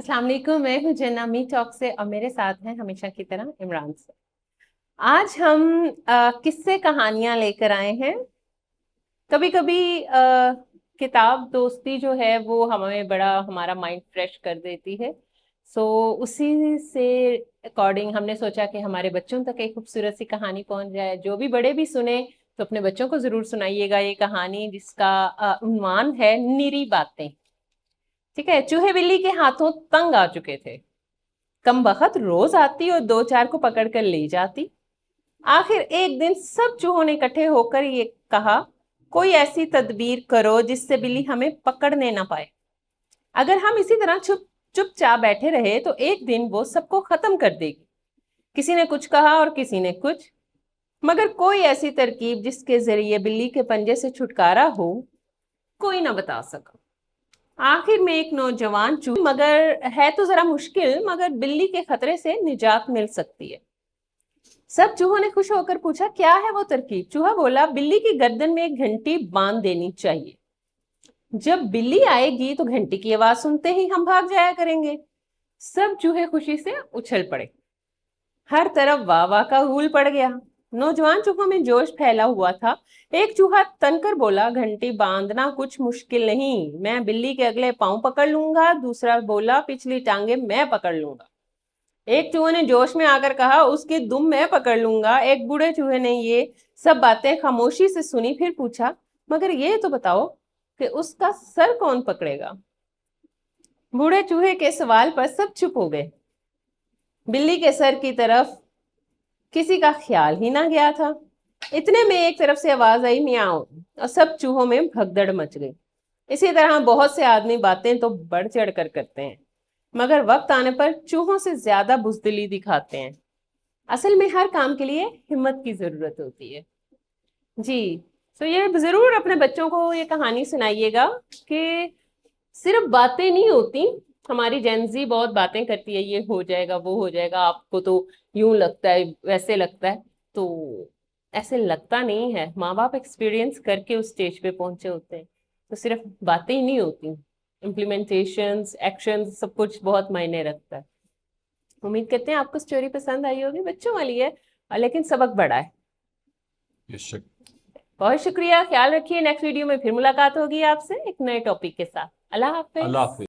अस्सलाम वालेकुम, मैं हूँ जना मी टॉक से और मेरे साथ हैं हमेशा की तरह इमरान से। आज हम किस्से कहानियां लेकर आए हैं। कभी कभी किताब दोस्ती जो है वो हमें बड़ा हमारा माइंड फ्रेश कर देती है। सो उसी से अकॉर्डिंग हमने सोचा कि हमारे बच्चों तक एक खूबसूरत सी कहानी पहुंच जाए। जो भी बड़े भी सुने तो अपने बच्चों को जरूर सुनाइएगा ये कहानी, जिसका उन्वान है निरी बातें। ठीक है। चूहे बिल्ली के हाथों तंग आ चुके थे। कम बखत रोज आती और दो चार को पकड़ कर ले जाती। आखिर एक दिन सब चूहों ने इकट्ठे होकर ये कहा, कोई ऐसी तदबीर करो जिससे बिल्ली हमें पकड़ने ना पाए। अगर हम इसी तरह चुपचाप बैठे रहे तो एक दिन वो सबको खत्म कर देगी। किसी ने कुछ कहा और किसी ने कुछ, मगर कोई ऐसी तरकीब जिसके जरिए बिल्ली के पंजे से छुटकारा हो, कोई ना बता सका। आखिर में एक नौजवान चूहा, मगर है तो जरा मुश्किल, मगर बिल्ली के खतरे से निजात मिल सकती है। सब चूहों ने खुश होकर पूछा, क्या है वो तरकीब? चूहा बोला, बिल्ली की गर्दन में एक घंटी बांध देनी चाहिए। जब बिल्ली आएगी तो घंटी की आवाज सुनते ही हम भाग जाया करेंगे। सब चूहे खुशी से उछल पड़े। हर तरफ वाह वाह का हूल पड़ गया। नौजवान चूहों में जोश फैला हुआ था। एक चूहा तनकर बोला, घंटी बांधना कुछ मुश्किल नहीं, मैं बिल्ली के अगले पांव पकड़ लूंगा। दूसरा बोला, पिछली टांगे मैं पकड़ लूंगा। एक चूहे ने जोश में आकर कहा, उसकी दुम मैं पकड़ लूंगा। एक बूढ़े चूहे ने ये सब बातें खामोशी से सुनी, फिर पूछा, मगर ये तो बताओ कि उसका सर कौन पकड़ेगा? बूढ़े चूहे के सवाल पर सब चुप हो गए। बिल्ली के सर की तरफ किसी का ख्याल ही ना गया था। इतने में एक तरफ से आवाज आई, मियाओ, और सब चूहों में भगदड़ मच गई। इसी तरह बहुत से आदमी बातें तो बढ़ चढ़ कर करते हैं, मगर वक्त आने पर चूहों से ज्यादा बुजदिली दिखाते हैं। असल में हर काम के लिए हिम्मत की जरूरत होती है। जी। तो ये जरूर अपने बच्चों को ये कहानी सुनाइएगा कि सिर्फ बातें नहीं होती। हमारी जेंजी बहुत बातें करती है, ये हो जाएगा वो हो जाएगा, आपको तो यूं लगता है वैसे लगता है। तो ऐसे लगता नहीं है, माँ बाप एक्सपीरियंस करके उस स्टेज पे पहुंचे होते हैं। तो सिर्फ बातें ही नहीं होती, इम्प्लीमेंटेशंस, एक्शंस, सब कुछ बहुत मायने रखता है। उम्मीद करते हैं आपको स्टोरी पसंद आई होगी। बच्चों वाली है लेकिन सबक बड़ा है। बेशक। बहुत शुक्रिया, ख्याल रखिए। नेक्स्ट वीडियो में फिर मुलाकात होगी आपसे एक नए टॉपिक के साथ। अल्लाह हाफिज। अल्लाह हाफिज।